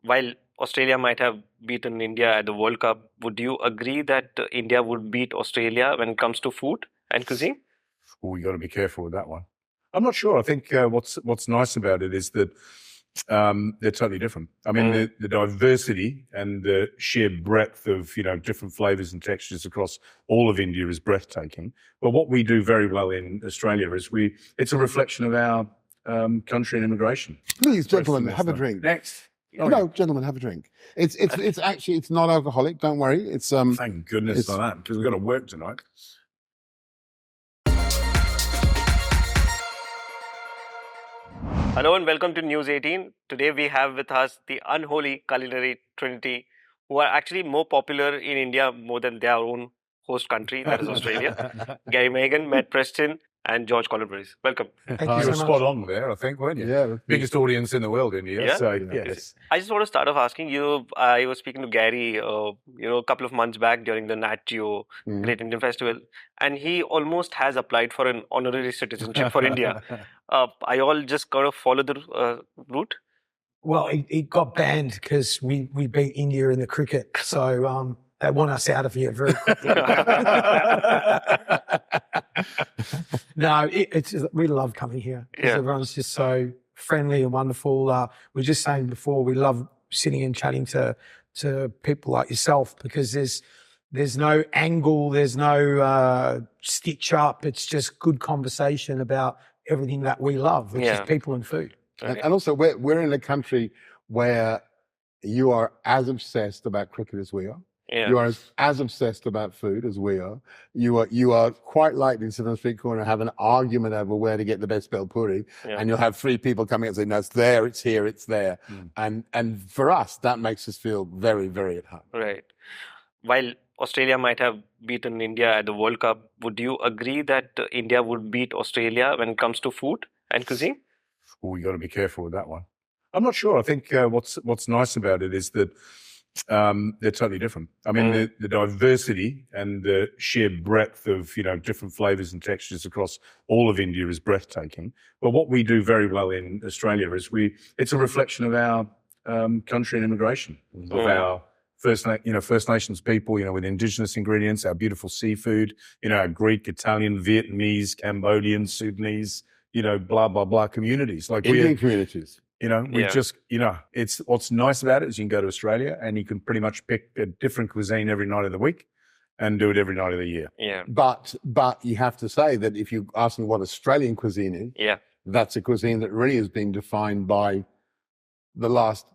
while Australia might have beaten India at the World Cup, would you agree that India would beat Australia when it comes to food and cuisine? Oh, you got to be careful with that one. I'm not sure. I think what's nice about it is that they're totally different. I mean, the diversity and the sheer breadth of different flavors and textures across all of India is breathtaking. But what we do very well in Australia is it's a reflection of our country and immigration. Please, gentlemen, have a drink. Next. Oh, no, gentlemen, have a drink. It's actually, it's not alcoholic. Don't worry. It's Thank goodness for that, because we've got to work tonight. Hello and welcome to News 18. Today we have with us the unholy culinary trinity, who are actually more popular in India more than their own host country, that is Australia. Gary Mehigan, Matt Preston, and George Calombaris. Welcome. Thank you so much. Spot on there, I think, weren't you? Yeah. Biggest audience in the world in here. Yeah? So, yes. I just want to start off asking you, I was speaking to Gary, a couple of months back during the Nat Geo Great Indian Festival, and he almost has applied for an honorary citizenship for India. I all just kind of follow the route? Well, it got banned because we beat India in the cricket. So they want us out of here very quickly. No, we love coming here. Yeah. Everyone's just so friendly and wonderful. We were just saying before, we love sitting and chatting to people like yourself, because there's no angle, there's no stitch up. It's just good conversation about everything that we love, which is people and food. And also, we're in a country where you are as obsessed about cricket as we are. Yeah. You are as obsessed about food as we are. You are quite likely to sit on the street corner and have an argument over where to get the best bel puri, and you'll have three people coming and saying, "No, it's there, it's here, it's there." And for us, that makes us feel very, very at home. Right. While Australia might have beaten India at the World Cup, would you agree that India would beat Australia when it comes to food and cuisine? Oh, you got to be careful with that one. I'm not sure. I think what's nice about it is that they're totally different. I mean, the diversity and the sheer breadth of different flavors and textures across all of India is breathtaking. But what we do very well in Australia is it's a reflection of our country and immigration, of our First Nations people, with indigenous ingredients, our beautiful seafood, our Greek, Italian, Vietnamese, Cambodian, Sudanese, blah, blah, blah communities. Like Indian communities. It's what's nice about it is you can go to Australia and you can pretty much pick a different cuisine every night of the week and do it every night of the year. Yeah. But you have to say that if you ask me what Australian cuisine is, that's a cuisine that really has been defined by the last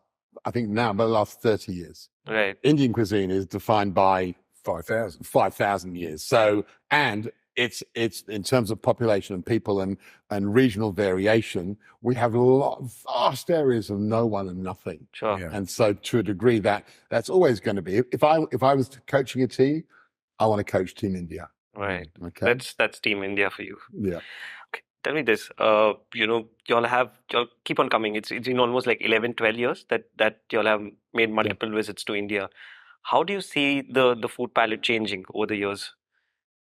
30 years. Right. Indian cuisine is defined by 5,000 years. So, and it's in terms of population and people and regional variation, we have vast areas of no one and nothing. Sure. Yeah. And so to a degree that's always going to be, if I was coaching a team, I want to coach Team India. Right. Okay. That's Team India for you. Yeah. Okay. Tell me this, y'all keep on coming. It's been almost like 11, 12 years that y'all have made multiple visits to India. How do you see the food palette changing over the years?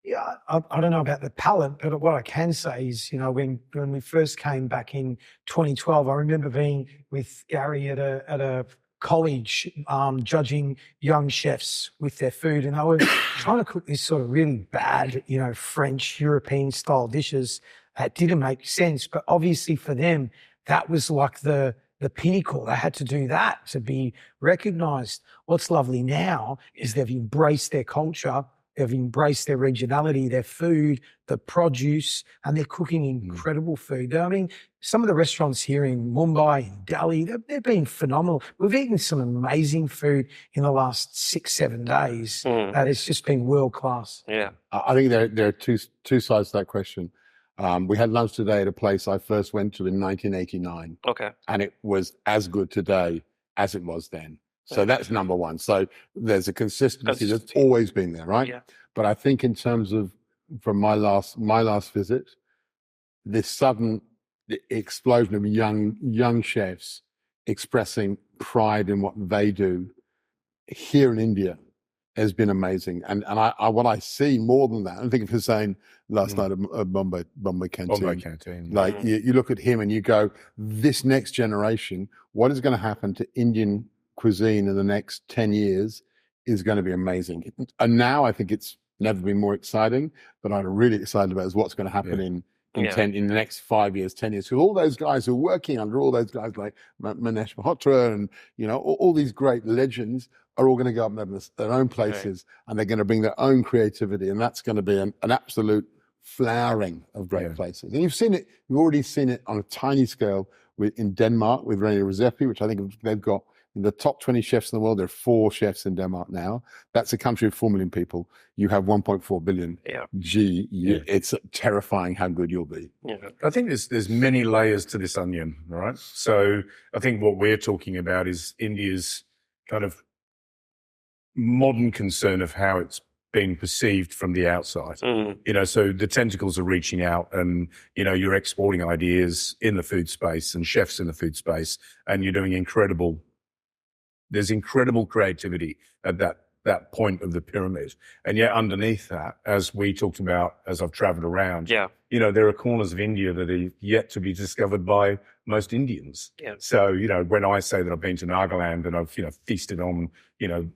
Yeah, I don't know about the palate, but what I can say is, when we first came back in 2012, I remember being with Gary at a college judging young chefs with their food, and they were trying to cook these sort of really bad, French, European style dishes that didn't make sense. But obviously for them, that was like the pinnacle. They had to do that to be recognized. What's lovely now is they've embraced their culture. They've embraced their regionality, their food, the produce, and they're cooking incredible food. I mean, some of the restaurants here in Mumbai and Delhi, they've been phenomenal. We've eaten some amazing food in the last 6-7 days. That it's just been world class. Yeah. I think there are two sides to that question. We had lunch today at a place I first went to in 1989. Okay. And it was as good today as it was then. So that's number one. So there's a consistency that's always been there, right? Yeah. But I think in terms of, from my last visit, this sudden explosion of young chefs expressing pride in what they do here in India has been amazing. And what I see more than that, I think of Hussein last night at Bombay Canteen. Like you look at him and you go, this next generation, what is going to happen to Indian cuisine in the next 10 years is going to be amazing. And now I think it's never been more exciting, but I'm really excited about is what's going to happen in the next 5 years, 10 years. Because all those guys who are working under all those guys like Manesh Malhotra and, you know, all these great legends are all going to go up and have their own places, and they're going to bring their own creativity. And that's going to be an absolute flowering of great places. And you've seen it, you've already seen it on a tiny scale in Denmark with René Redzepi, which I think they've got in the top 20 chefs in the world. There are 4 chefs in Denmark now. That's a country of 4 million people. You have 1.4 billion. It's terrifying how good you'll be. I think there's many layers to this onion, right? So I think what we're talking about is India's kind of modern concern of how it's being perceived from the outside. You know, so the tentacles are reaching out, and, you know, you're exporting ideas in the food space and chefs in the food space, and you're doing there's incredible creativity at that point of the pyramid. And yet underneath that, as we talked about, as I've traveled around, you know, there are corners of India that are yet to be discovered by most Indians. So, you know, when I say that I've been to Nagaland and I've, you know, feasted on, you know,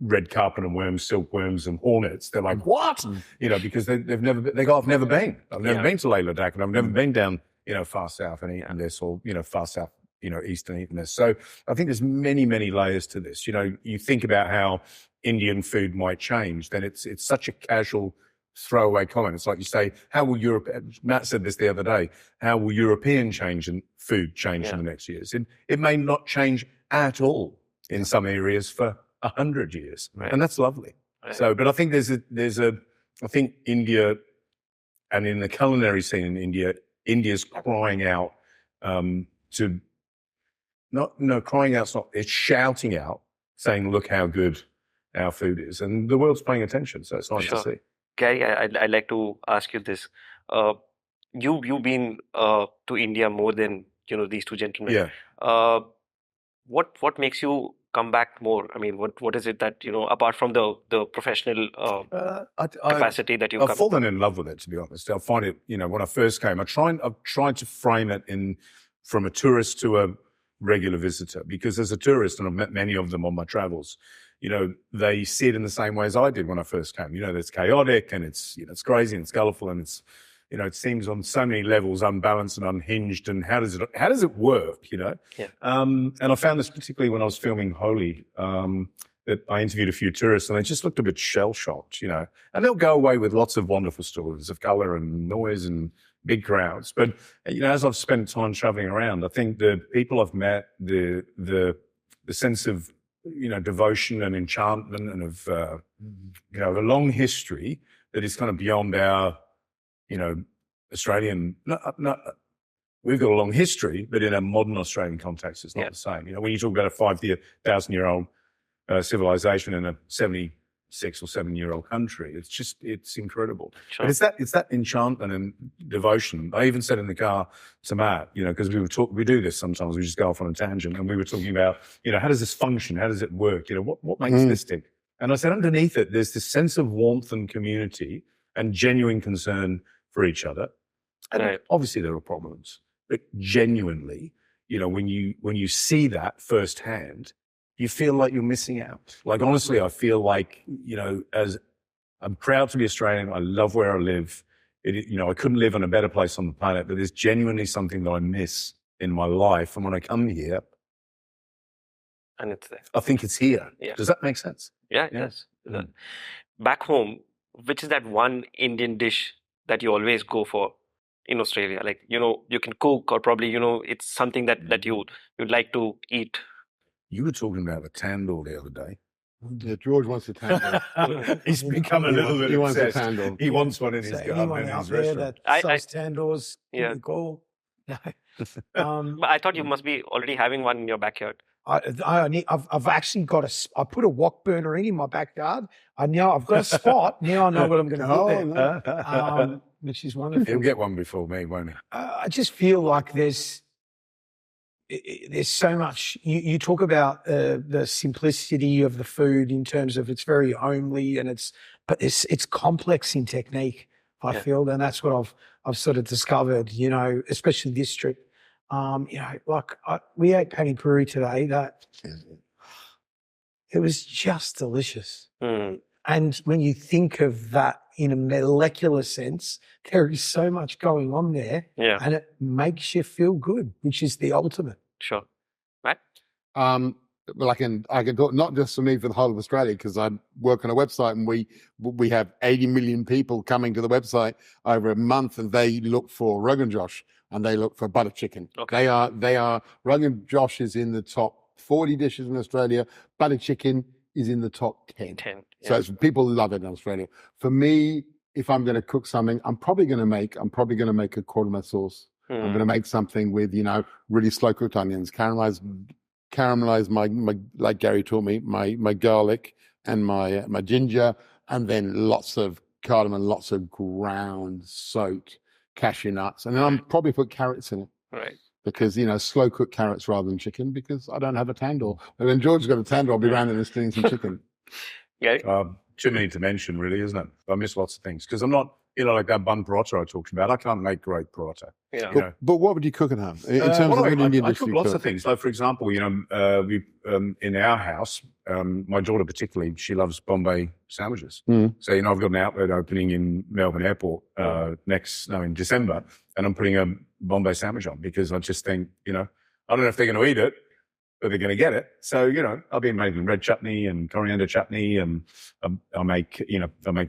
red carpet and worms, silkworms and hornets, they're like, what? You know, because they've never been, I've never been to Leh Ladakh, and I've never been down, you know, far south and eaten this, or, you know, far south, you know, east and eaten this. So I think there's many, many layers to this. You know, you think about how Indian food might change, then it's such a casual throwaway comment. It's like you say, how will Europe, Matt said this the other day, how will European food change in the next years? It may not change at all in some areas for 100 years. And that's lovely. So, but I think I think India, and in the culinary scene in India, India's crying out it's shouting out, saying, look how good our food is. And the world's paying attention. So it's nice to see. Gary, I'd like to ask you this. You've been to India more than, you know, these two gentlemen. What makes you come back more? I mean, what is it that, you know, apart from the professional capacity that you've I've fallen in love with it, to be honest. I find it, you know, when I first came, I've tried to frame it from a tourist to a regular visitor, because as a tourist, and I've met many of them on my travels, you know, they see it in the same way as I did when I first came. You know, it's chaotic, and it's, you know, it's crazy and it's colourful, and it's, you know, it seems on so many levels unbalanced and unhinged. And how does it work? You know, and I found this particularly when I was filming Holy, that I interviewed a few tourists, and they just looked a bit shell shocked. You know, and they'll go away with lots of wonderful stories of colour and noise and big crowds. But, you know, as I've spent time traveling around, I think the people I've met, the sense of, you know, devotion and enchantment, and of, you know, the long history that is kind of beyond our, you know, Australian, we've got a long history, but in a modern Australian context, it's not the same. You know, when you talk about a 5,000-year-old civilization in a 76 or 7-year-old country, it's incredible. But it's that enchantment and devotion. I even said in the car to Matt, you know, because we do this sometimes, we just go off on a tangent, and we were talking about, you know, how does this function? How does it work? You know, what makes this tick? And I said, underneath it, there's this sense of warmth and community and genuine concern for each other. And obviously there are problems, but genuinely, you know, when you see that firsthand, you feel like you're missing out. Like, honestly, I feel like, you know, as I'm proud to be Australian, I love where I live. You know, I couldn't live in a better place on the planet, but there's genuinely something that I miss in my life. And when I come here, and it's there, I think it's here. Does that make sense? Yeah, it does. Back home, which is that one Indian dish that you always go for in Australia? Like, you know, you can cook, or probably, you know, it's something that you'd like to eat. You were talking about the tandoor the other day. Yeah, George wants a tandoor. He's become a little bit obsessed. He wants a tandoor. He wants one in his garden, in his restaurant. That sells tandoors. Cool. But I thought you must be already having one in your backyard. I've actually got I put a wok burner in my backyard. I've got a spot. Now I know what I'm going to put there, which is wonderful. He'll get one before me, won't he? I just feel like there's so much. You talk about the simplicity of the food in terms of it's very homely, and but it's complex in technique, I feel, and that's what I've sort of discovered, you know, especially this trip. You know, like we ate pani puri today. That It was just delicious. Mm. And when you think of that in a molecular sense, there is so much going on there, Yeah, and it makes you feel good, which is the ultimate. sure. Matt? Well, I can talk not just for me, for the whole of Australia, because I work on a website and we have 80 million people coming to the website over a month, and they look for Rogan Josh and they look for butter chicken. Okay. They are Rogan Josh is in the top 40 dishes in Australia. Butter chicken is in the top 10. 10. So Yeah. it's, people love it in Australia. For me, if I'm going to cook something, I'm probably going to make a korma sauce. I'm going to make something with, really slow cooked onions, caramelize my like Gary taught me, my garlic and my ginger, and then lots of cardamom, lots of ground soaked cashew nuts, and then I'm probably put carrots in it. Right. Because, slow cooked carrots rather than chicken, because I don't have a tandoor. And then George's got a tandoor, I'll be around and stealing some chicken. Gary? Too many to mention, really, isn't it? I miss lots of things because I'm not, like that bun paratha I talked about. I can't make great paratha. Yeah. But what would you cook at home in terms of an Indian I dish? cook lots of things. Like, for example, we in our house, my daughter particularly, she loves Bombay sandwiches. So, I've got an outlet opening in Melbourne Airport in December, and I'm putting a Bombay sandwich on because I just think, I don't know if they're going to eat it, but they're going to get it. So, I'll be making red chutney and coriander chutney, and I'll make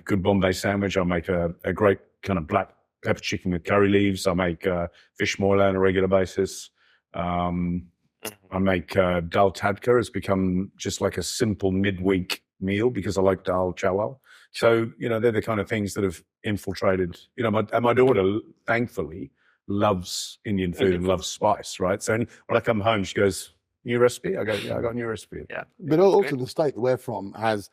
good Bombay sandwich. I'll make a great kind of black pepper chicken with curry leaves. I make fish moila on a regular basis. I make dal tadka. It's become just like a simple midweek meal because I like dal chawal. So, they're the kind of things that have infiltrated, my daughter, thankfully, loves Indian food and loves spice, right? So when I come home, she goes, "New recipe?" I go, "Yeah, I got a new recipe." Yeah. But also the state that we're from has,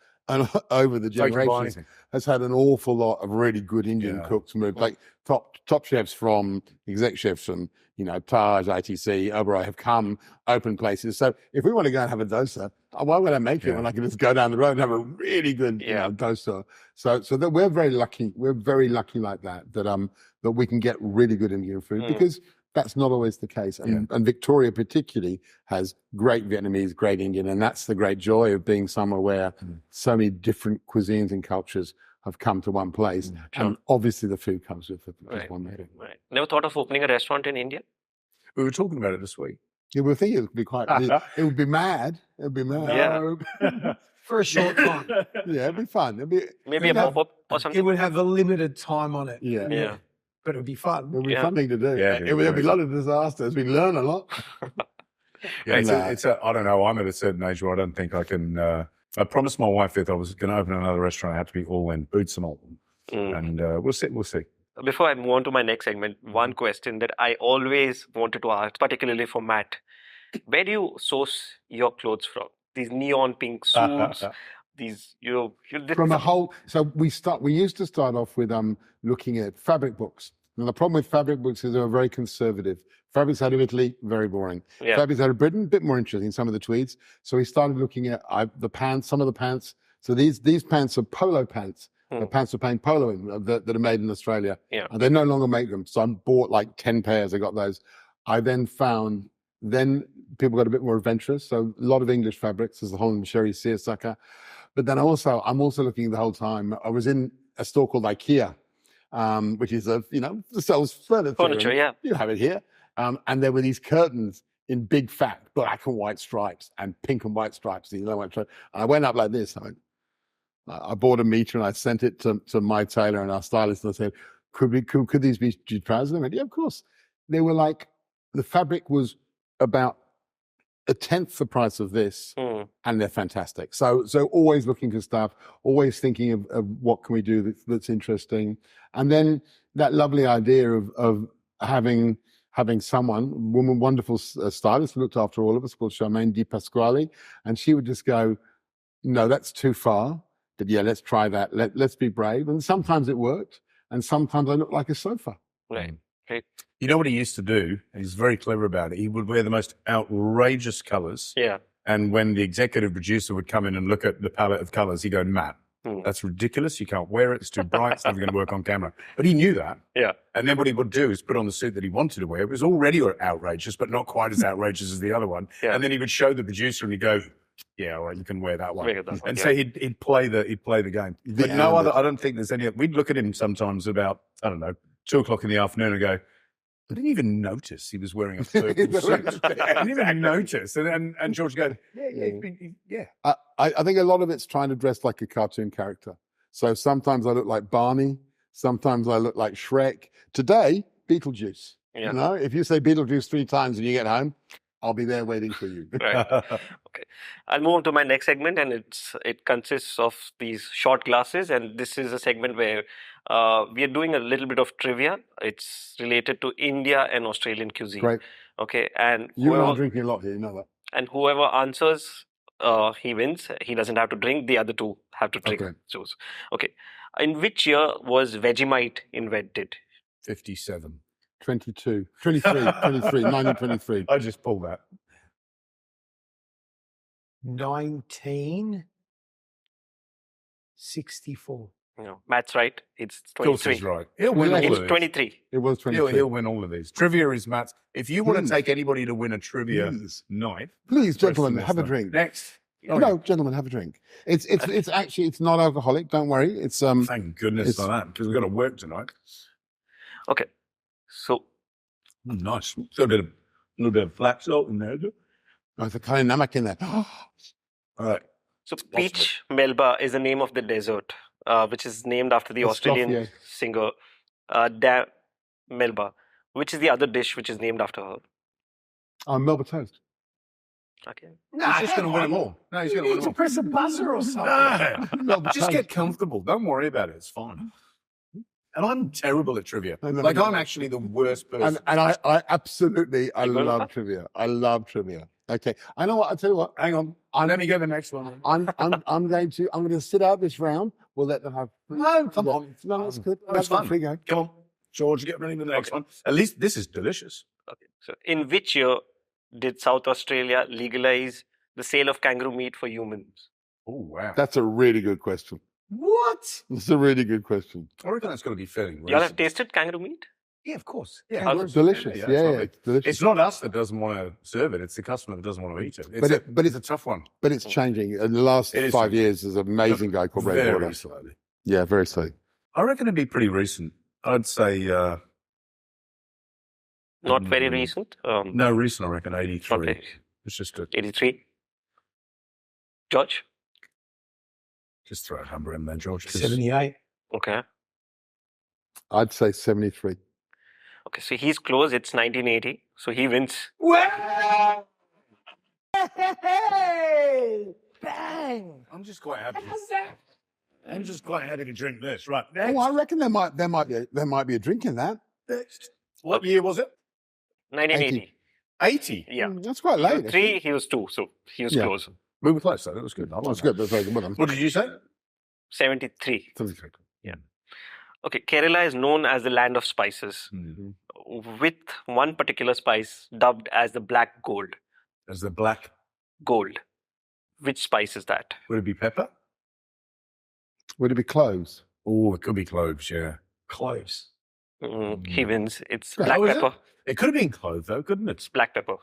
over the generations, has had an awful lot of really good Indian cooks move. Like top chefs from, exec chefs from, Taj, ITC, Oberoi have come, open places. So if we want to go and have a dosa, why would I make it when I can just go down the road and have a really good dosa? So that we're very lucky. We're very lucky like that we can get really good Indian food because that's not always the case. And Victoria particularly has great Vietnamese, great Indian, and that's the great joy of being somewhere where so many different cuisines and cultures have come to one place. And obviously the food comes with one meal. Right. Never thought of opening a restaurant in India? We were talking about it this week. Yeah, we think it would be it would be mad. It would be mad. Yeah. For a short time. Yeah, it'd be fun. Maybe a pop-up or something? It would have a limited time on it. Yeah. But it would be fun. It would be a fun thing to do. Yeah, There'd be a lot of disasters. We learn a lot. I don't know. I'm at a certain age where I don't think I can. I promised my wife that if I was going to open another restaurant, I had to be all in, boots and all. And we'll see. Before I move on to my next segment, one question that I always wanted to ask, particularly for Matt. Where do you source your clothes from? These neon pink suits, these, from a whole. So we used to start off with looking at fabric books. And the problem with fabric books is they were very conservative. Fabrics out of Italy, very boring. Yeah. Fabrics out of Britain, a bit more interesting, some of the tweeds. So we started looking at the pants, some of the pants. So these pants are polo pants. The pants are playing polo in, that are made in Australia. Yeah. And they no longer make them. So I bought like 10 pairs. I got those. I then found, people got a bit more adventurous. So a lot of English fabrics. There's the Holland Sherry seersucker. But then I'm also looking the whole time. I was in a store called IKEA, which is sells furniture. Furniture, yeah. You have it here. And there were these curtains in big fat black and white stripes and pink and white stripes. And I went up like this. I bought a meter and I sent it to my tailor and our stylist, and I said, could these be trousers? And I went, yeah, of course. They were like, the fabric was about a tenth the price of this, and they're fantastic. So always looking for stuff, always thinking of what can we do that's interesting. And then that lovely idea of having woman, wonderful stylist who looked after all of us, called Charmaine Di Pasquale, and she would just go, no, that's too far. But yeah, let's try that. Let's be brave. And sometimes it worked, and sometimes I looked like a sofa. Right. Okay. You know what he used to do? He's very clever about it. He would wear the most outrageous colours. Yeah. And when the executive producer would come in and look at the palette of colours, he'd go, Matt, that's ridiculous. You can't wear it. It's too bright. It's never going to work on camera. But he knew that. Yeah. And then what he would do is put on the suit that he wanted to wear. It was already outrageous, but not quite as outrageous as the other one. Yeah. And then he would show the producer and he'd go, Yeah, well, you can wear that one. Wear that one, And yeah. so he'd play the game. But Yeah, no but- other. I don't think there's any. We'd look at him sometimes about 2:00 in the afternoon and go, I didn't even notice he was wearing a purple suit. I didn't even notice. And George goes, yeah. I think a lot of it's trying to dress like a cartoon character. So sometimes I look like Barney. Sometimes I look like Shrek. Today, Beetlejuice. Yeah. You know, if you say Beetlejuice 3 times and you get home, I'll be there waiting for you. Right. Okay. I'll move on to my next segment, and it consists of these short classes, and this is a segment where we are doing a little bit of trivia. It's related to India and Australian cuisine. Great. Okay, and You and I are whoever, drinking a lot here, you know that. and whoever answers, he wins. He doesn't have to drink. The other two have to drink. Okay. Juice. Okay. In which year was Vegemite invented? 57. 23, 1923. I just pulled that. 1964. No, Matt's right. It's Of course 23. he's right. He'll win Well, all It's of these. 23. It was 23. He'll win all of these. Trivia is Matt's. If you want to Please. take anybody to win a trivia Please, night, please, gentlemen, Preston, have a that's drink. Next. Oh, No, gentlemen, have a drink. It's actually it's not alcoholic. Don't worry. It's Thank goodness It's- for that, because we've got to work tonight. Okay. So Nice. Got a little bit of black salt in there. there's a kind of namak in there. All right. So peach melba is the name of the dessert, which is named after the That's Australian tough, yeah. singer Melba, which is the other dish which is named after her. Melba toast. Okay. He's just going to win them all. No, he's You going to win need them to press a buzzer or something. all. Melba Just toast. get comfortable. Don't worry about it. It's fine. And I'm terrible at trivia. No, no, Like, no. I'm actually the worst person. And I absolutely You go love with that? trivia. I love trivia. Okay, I know what. I tell you what. Hang on. Let me go to the next one. I'm going to sit out this round. We'll let them have. No, come on. No, that's good. No, it's That's fun. free go. Come on. George, get ready for the next Okay. one. At least this is delicious. Okay. So in which year did South Australia legalize the sale of kangaroo meat for humans? Oh, wow. That's a really good question. What? That's a really good question. I reckon that's got to be fairly Y'all have recent. tasted kangaroo meat? Yeah, of course. Yeah, It's delicious. yeah, Yeah, it's lovely. it's delicious. It's not us that doesn't want to serve it. It's the customer that doesn't want to eat it. But it's a tough one. But it's changing. In the last It is 5 changing. years, there's an amazing guy called Ray Very Border. slowly. Yeah, very slowly. I reckon it'd be pretty recent. I'd say Not very Mm. recent. no recent. I reckon 83. Okay. It's just 83. George? just throw a number in there, George. 'cause 78. Okay. I'd say 73. Okay, so he's close. It's 1980. So he wins. Well, hey, bang. I'm just quite happy. How's that? I'm just quite happy to drink this. Right. Oh, Next. I reckon there might be a drink in that. Next. What year was it? 1980. 80. Yeah. That's quite You were late. 3, he was 2. So he was Yeah. close. We were close, though. That was good. I like That's that. good. That's very good. Well done. What did you say? 73. 73. Okay, Kerala is known as the land of spices, with one particular spice dubbed as the black gold. As the black. Gold. Which spice is that? Would it be pepper? Would it be cloves? Oh, it could be cloves, yeah. Close. He wins. It's Oh, black is it? pepper. It could have been clove, though, couldn't it? It's black pepper.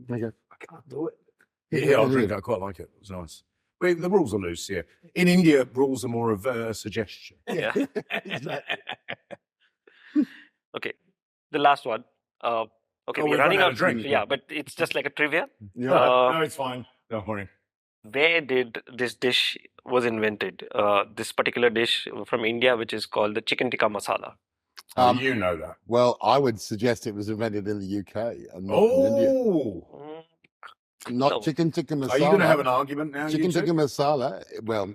Okay. I can't do it. Yeah, I'll drink it. I quite like it. It was nice. The rules are loose here. In India, rules are more of a suggestion. Yeah. Okay, the last one. Okay, Oh, we're we've running run out out. of drink. Yeah, but it's just like a trivia. Yeah. Uh, no, it's fine. Don't worry. Where did this dish was invented? This particular dish from India, which is called the chicken tikka masala. You know that. Well, I would suggest it was invented in the UK and not in India. Oh! Mm, Not No. chicken tikka masala. Are you going to have an argument now? chicken you two? tikka masala? Well,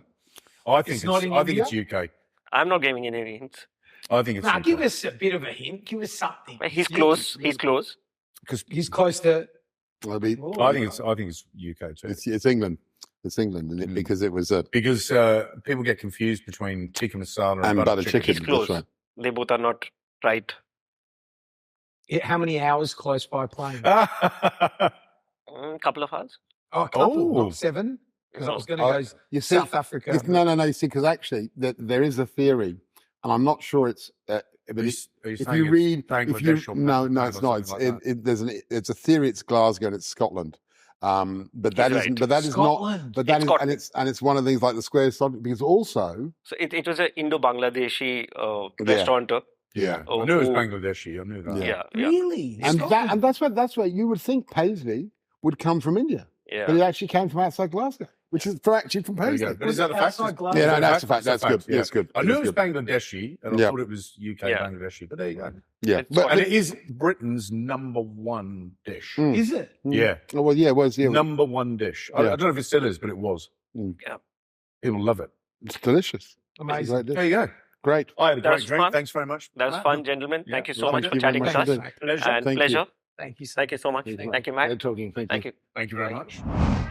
I think It's not in I think India? it's UK. I'm not giving any hints. I think it's Now, UK. give us a bit of a hint. Give us something. He's close. He's close. Because He's close to. it'll be, I think it's UK too. it's England. It's England isn't it? Because it was Because people get confused between tikka masala and butter chicken. He's close. That's right. They both are not right. How many hours close by plane? Couple of hours. Oh, a couple, Oh. not 7. Because I was going to Oh, go You see, South Africa. no. You see, because actually there is a theory, and I'm not sure it's. But if you read, Bangladesh or no, Pakistan it's or not. something like that. It's a theory. It's Glasgow and it's Scotland, But that is, right. but that is not, Scotland. but that It's is, Scotland. and it's one of the things like the square subject, because also, So it was an Indo-Bangladeshi Yeah. restaurateur. yeah, I knew it was who- Bangladeshi. I knew that. Yeah. Yeah. Really? and Scotland? that's where you would think Paisley would come from India, Yeah. but it actually came from outside Glasgow, which is actually from There you Paisley. go. But is that a fact? Outside Glasgow? Yeah, no, Is that that's a fact. That's good. yeah. That's good. I knew it That's was Bangladeshi, and I Yeah. thought it was UK Yeah. Bangladeshi. But there you go. Yeah, It's but And it is Britain's #1 dish. Mm. Is it? Yeah, oh, well, yeah, it was. Yeah, #1 dish. I Yeah. don't know if it still is, but it was. Mm. Yeah. People love it. it's delicious. Amazing. Great dish. There you go. Great. I had a That great was drink. fun. Thanks very much. That was Matt. fun, gentlemen. Yeah. Thank you so Thank much you for very chatting much with us. indeed. Pleasure. And Thank you. pleasure. Thank you so Thank you so much. Thank you. Thank you, Matt. Great talking. Thank you. Thank you. Thank you very much.